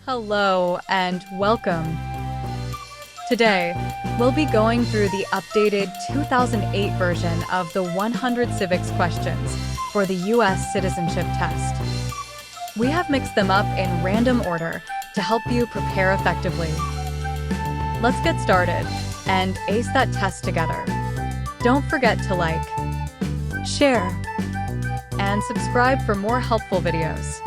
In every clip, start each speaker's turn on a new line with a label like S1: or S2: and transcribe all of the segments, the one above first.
S1: Hello and welcome. Today, we'll be going through the updated 2008 version of the 100 Civics Questions for the U.S. Citizenship Test. We have mixed them up in random order to help you prepare effectively. Let's get started and ace that test together. Don't forget to like, share, and subscribe for more helpful videos.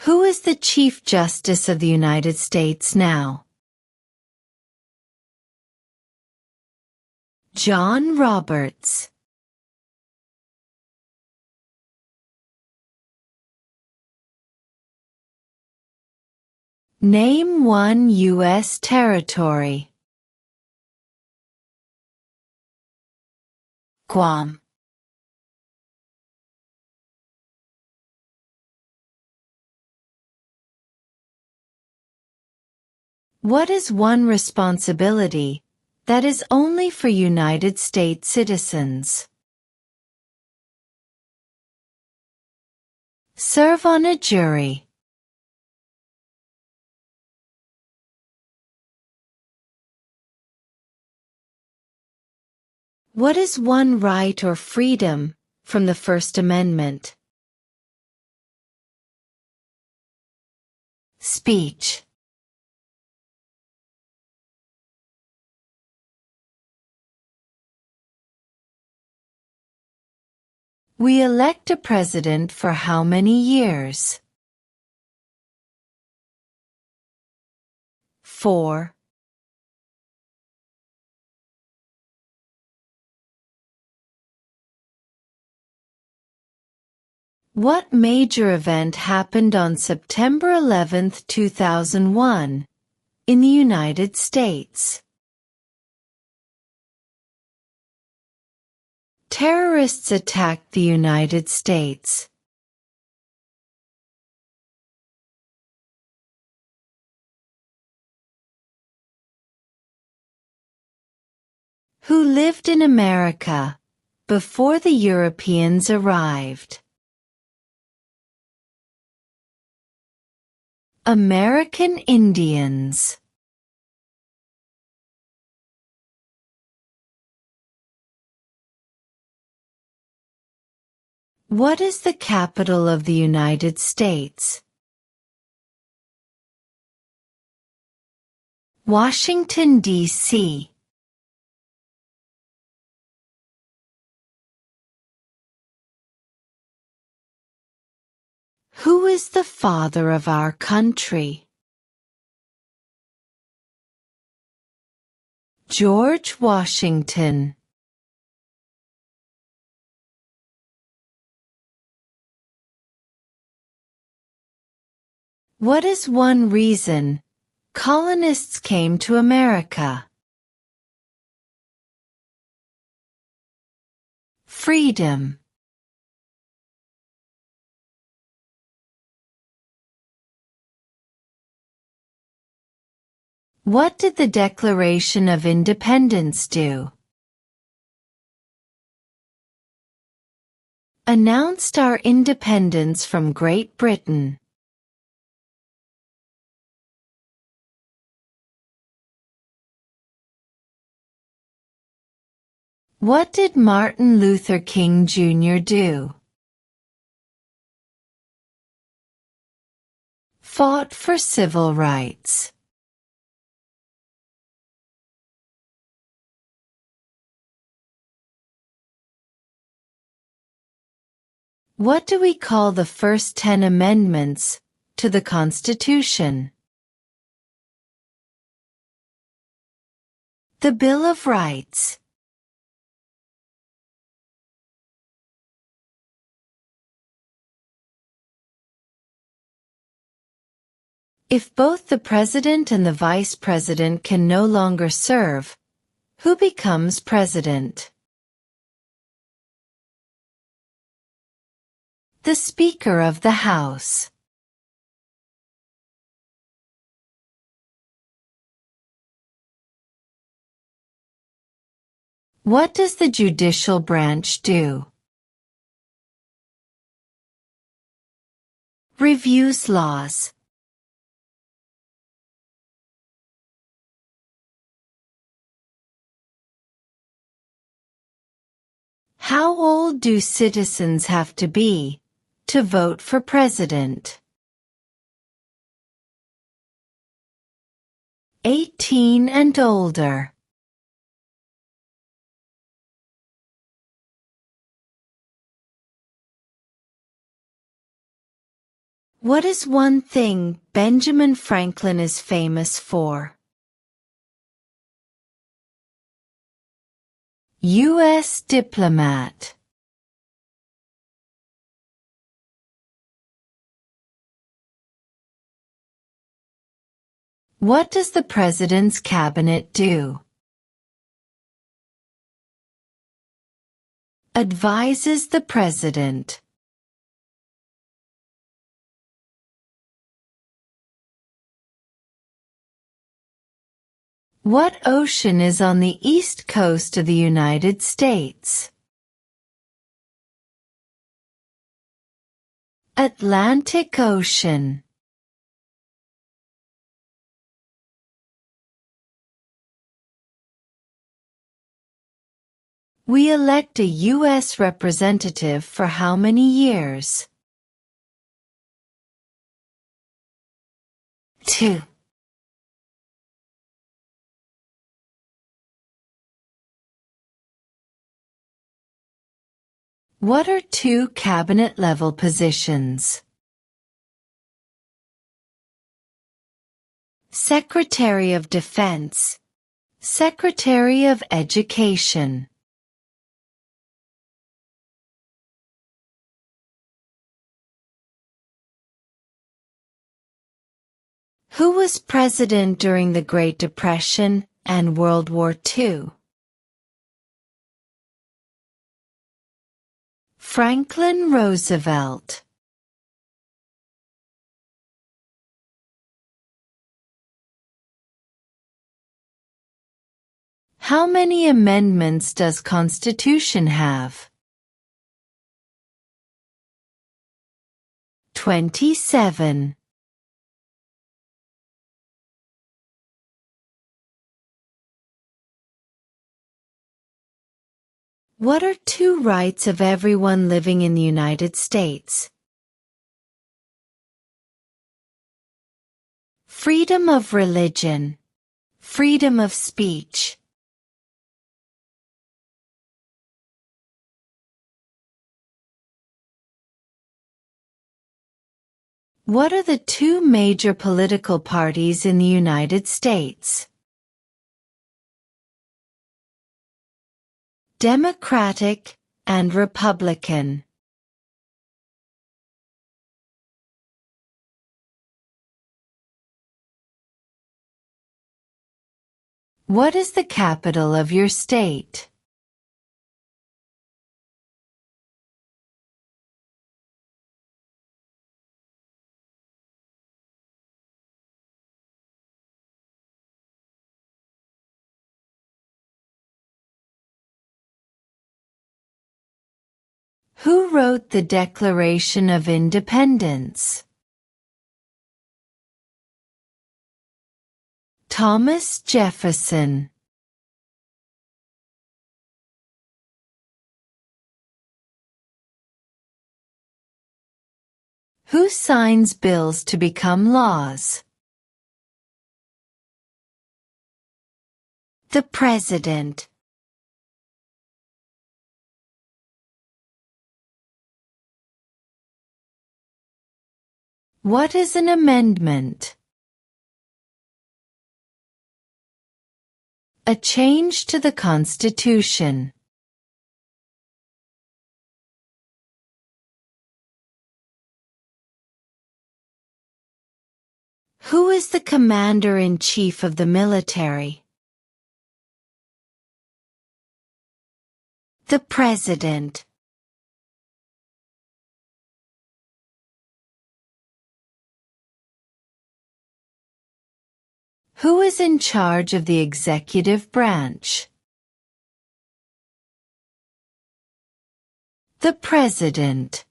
S2: Who is the Chief Justice of the United States now? John Roberts. Name one U.S. territory. Guam. What is one responsibility that is only for United States citizens? Serve on a jury. What is one right or freedom from the First Amendment? Speech. We elect a president for how many years? 4. What major event happened on September 11, 2001, in the United States? Terrorists attacked the United States. Who lived in America before the Europeans arrived? American Indians. What is the capital of the United States? Washington, D.C. Who is the father of our country? George Washington. What is one reason colonists came to America? Freedom. What did the Declaration of Independence do? Announced our independence from Great Britain. What did Martin Luther King Jr. do? Fought for civil rights. What do we call the first 10 amendments to the Constitution? The Bill of Rights. If both the president and the vice president can no longer serve, who becomes president? The Speaker of the House. What does the judicial branch do? Reviews laws. How old do citizens have to be to vote for president? 18 and older. What is one thing Benjamin Franklin is famous for? U.S. diplomat. What does the President's cabinet do? Advises the President. What ocean is on the east coast of the United States? Atlantic Ocean. We elect a U.S. representative for how many years? 2. What are two cabinet-level positions? Secretary of Defense, Secretary of Education. Who was president during the Great Depression and World War II? Franklin Roosevelt. How many amendments does Constitution have? 27. What are two rights of everyone living in the United States? Freedom of religion, freedom of speech. What are the two major political parties in the United States? Democratic and Republican. What is the capital of your state? Who wrote the Declaration of Independence? Thomas Jefferson. Who signs bills to become laws? The President. What is an amendment? A change to the Constitution. Who is the Commander-in-Chief of the military? The President. Who is in charge of the executive branch? The President.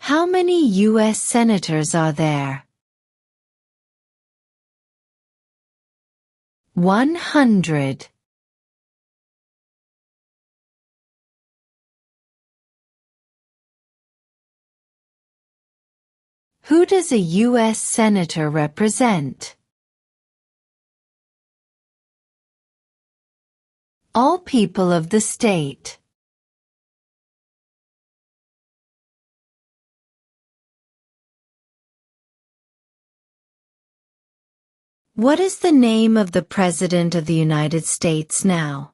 S2: How many U.S. senators are there? 100. Who does a U.S. senator represent? All people of the state. What is the name of the President of the United States now?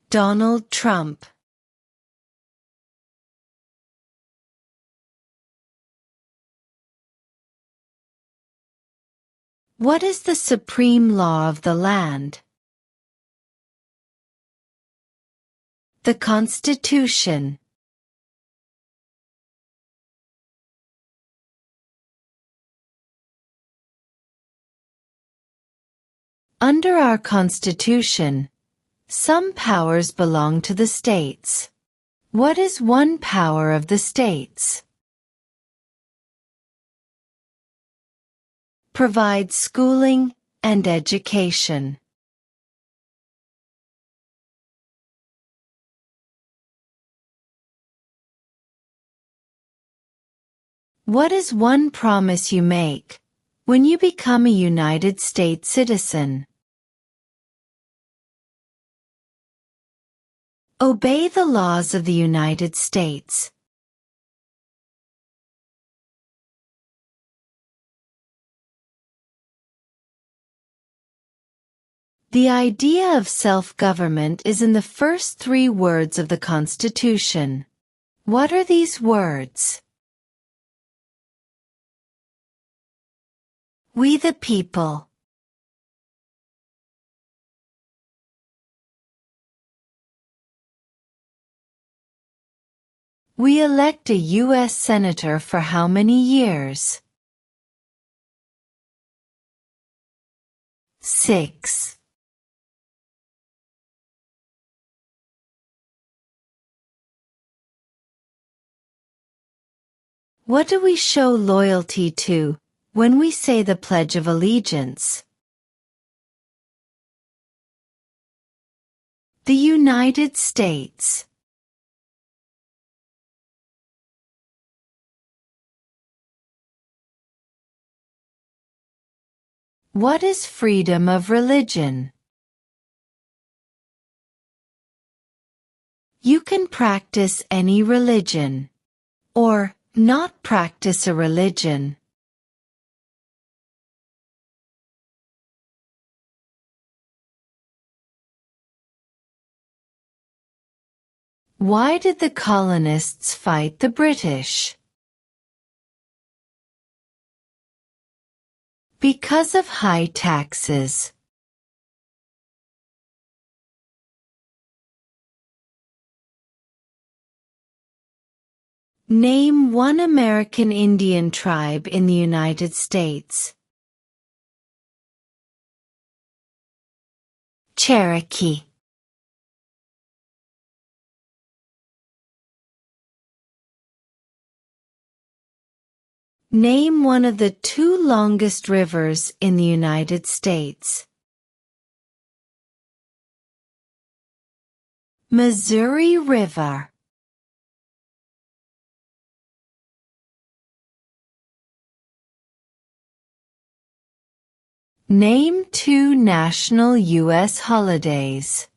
S2: Donald Trump. What is the supreme law of the land? The Constitution. Under our Constitution, some powers belong to the states. What is one power of the states? Provide schooling and education. What is one promise you make when you become a United States citizen? Obey the laws of the United States. The idea of self-government is in the first 3 words of the Constitution. What are these words? We the people. We elect a U.S. Senator for how many years? 6. What do we show loyalty to when we say the Pledge of Allegiance? The United States. What is freedom of religion? You can practice any religion, or not practice a religion. Why did the colonists fight the British? Because of high taxes. Name one American Indian tribe in the United States. Cherokee. Name one of the 2 longest rivers in the United States. Missouri River. Name 2 national U.S. holidays.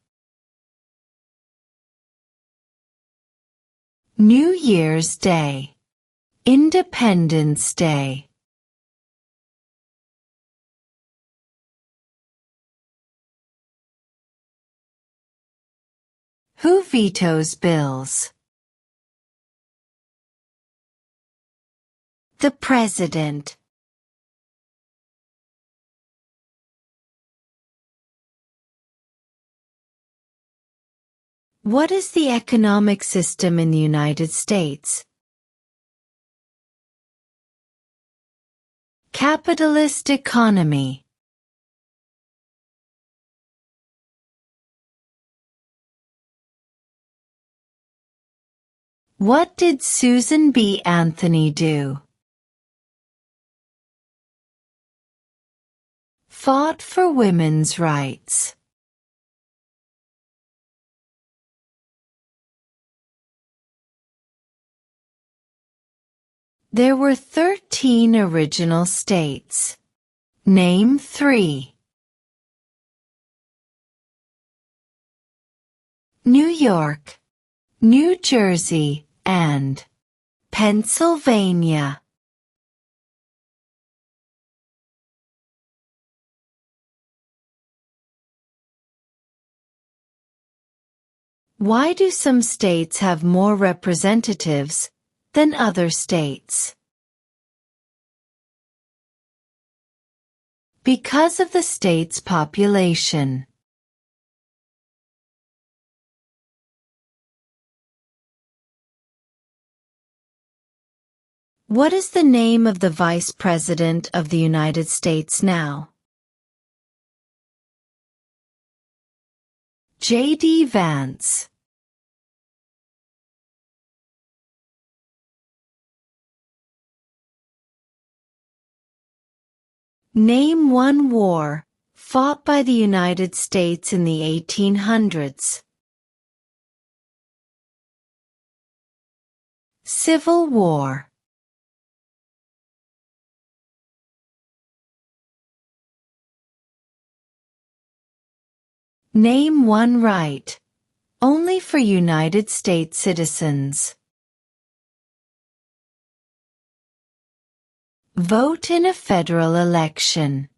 S2: New Year's Day. Independence Day. Who vetoes bills? The President. What is the economic system in the United States? Capitalist economy. What did Susan B. Anthony do? Fought for women's rights. There were 13 original states. Name 3. New York, New Jersey, and Pennsylvania. Why do some states have more representatives than other states? Because of the state's population. What is the name of the Vice President of the United States now? J.D. Vance. Name one war fought by the United States in the 1800s. Civil War. Name one right, only for United States citizens. Vote in a federal election.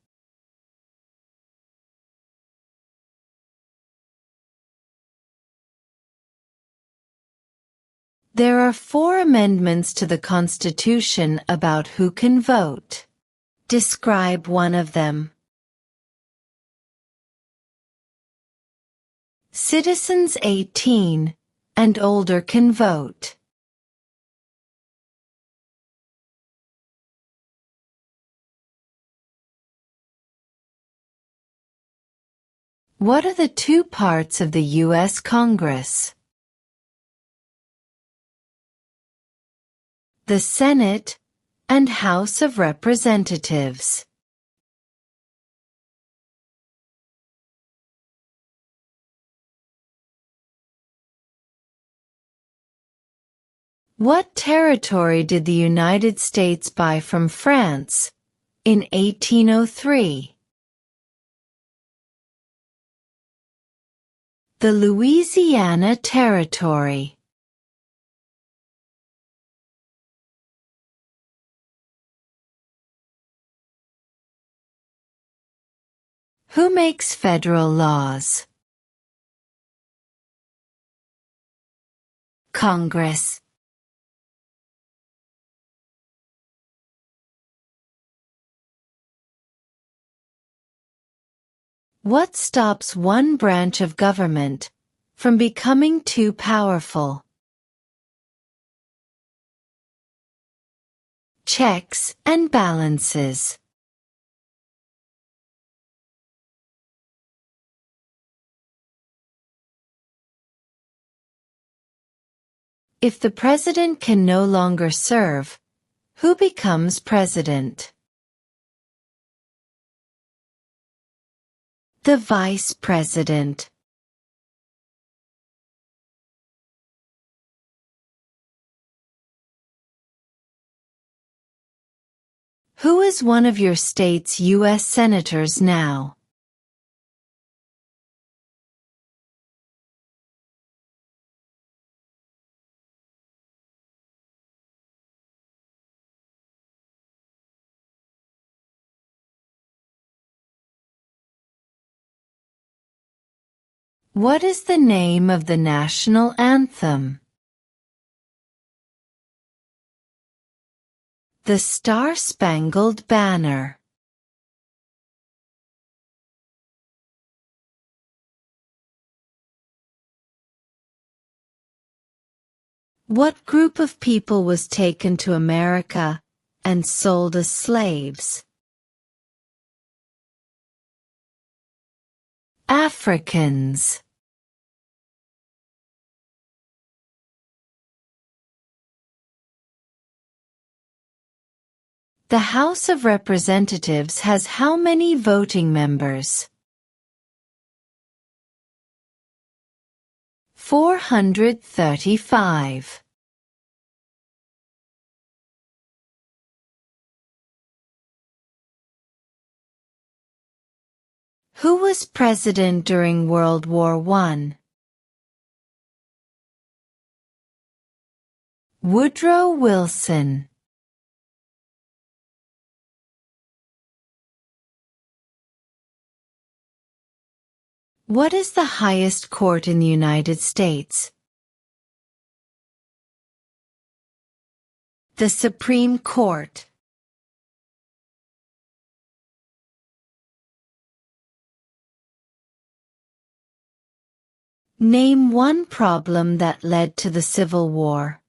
S2: There are 4 amendments to the Constitution about who can vote. Describe one of them. Citizens 18 and older can vote. What are the 2 parts of the U.S. Congress? The Senate and House of Representatives. What territory did the United States buy from France in 1803? The Louisiana Territory. Who makes federal laws? Congress. What stops one branch of government from becoming too powerful? Checks and balances. If the president can no longer serve, who becomes president? The vice president. Who is one of your state's U.S. senators now? What is the name of the national anthem? The Star-Spangled Banner. What group of people was taken to America and sold as slaves? Africans. The House of Representatives has how many voting members? 435. Who was president during World War I? Woodrow Wilson. What is the highest court in the United States? The Supreme Court. Name one problem that led to the Civil War.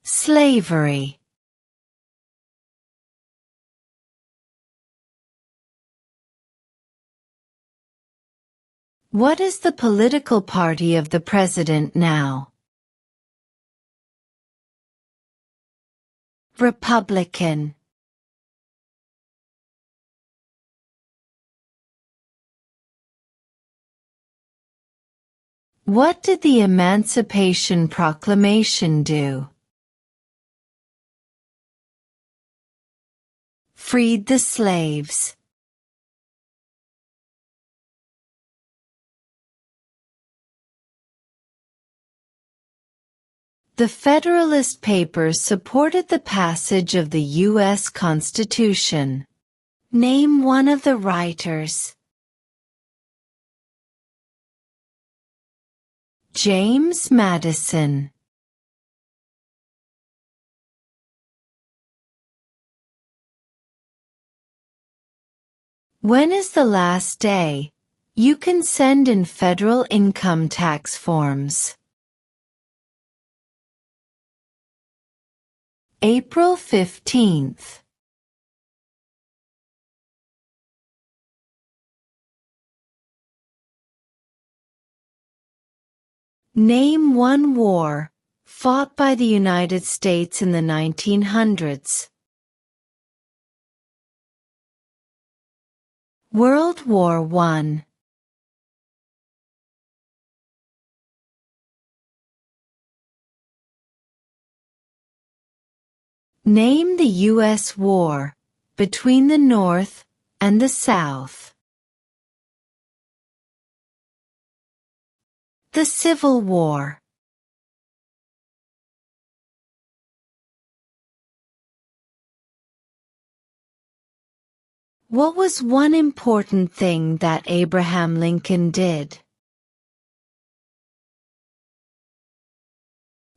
S2: Slavery. What is the political party of the president now? Republican. What did the Emancipation Proclamation do? Freed the slaves. The Federalist Papers supported the passage of the U.S. Constitution. Name one of the writers. James Madison. When is the last day you can send in federal income tax forms? April 15th. Name one war fought by the United States in the 1900s. World War I. Name the U.S. war between the North and the South. The Civil War. What was one important thing that Abraham Lincoln did?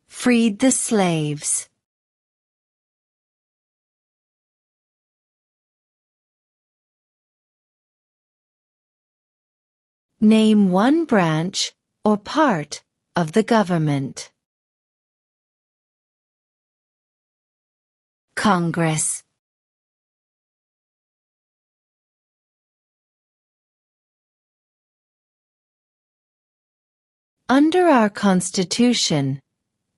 S2: Freed the slaves. Name one branch or part of the government. Congress. Under our Constitution,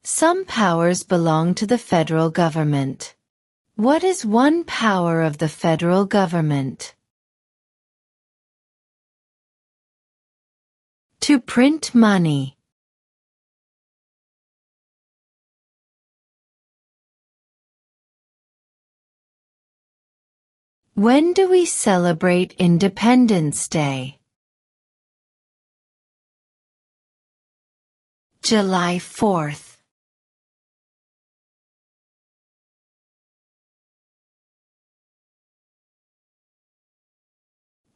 S2: some powers belong to the federal government. What is one power of the federal government? To print money. When do we celebrate Independence Day? July 4th.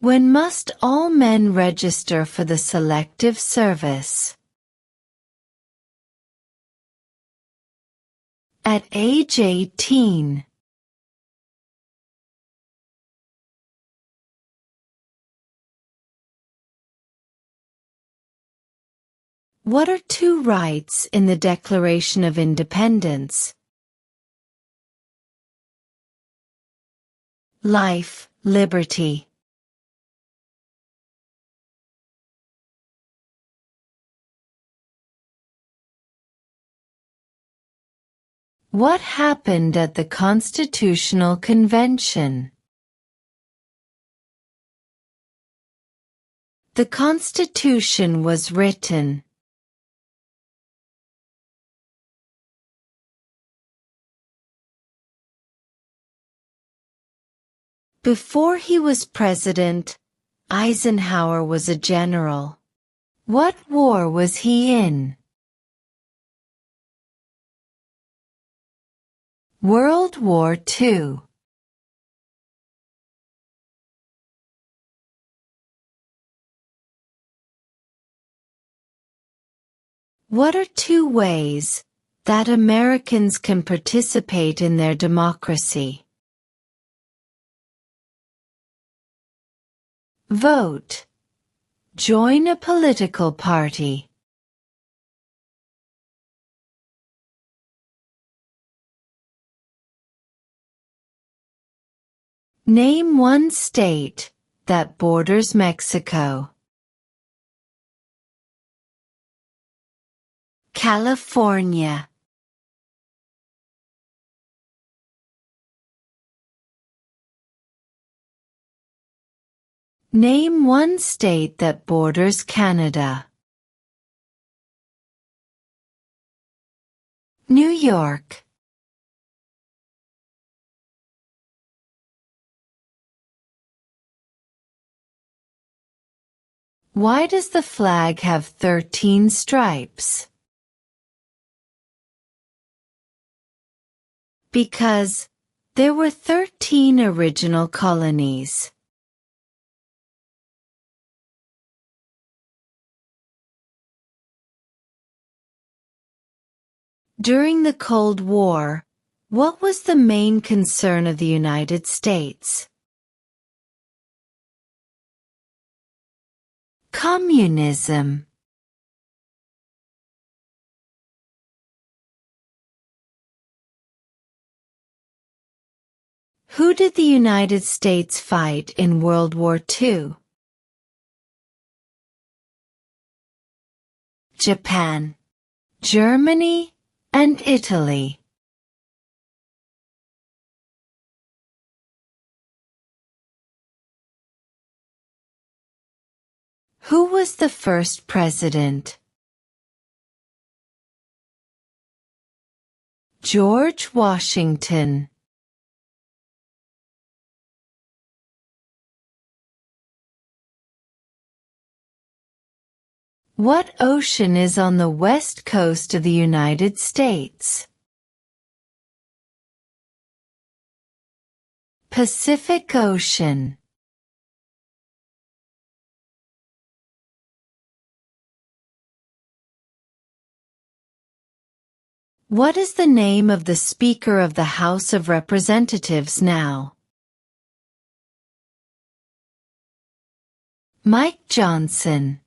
S2: When must all men register for the Selective Service? At age 18. What are two rights in the Declaration of Independence? Life, liberty. What happened at the Constitutional Convention? The Constitution was written. Before he was president, Eisenhower was a general. What war was he in? World War II. What are two ways that Americans can participate in their democracy? Vote. Join a political party. Name one state that borders Mexico. California. Name one state that borders Canada. New York. Why does the flag have 13 stripes? Because there were 13 original colonies. During the Cold War, what was the main concern of the United States? Communism. Who did the United States fight in World War II? Japan, Germany, and Italy. Who was the first president? George Washington. What ocean is on the west coast of the United States? Pacific Ocean. What is the name of the Speaker of the House of Representatives now? Mike Johnson.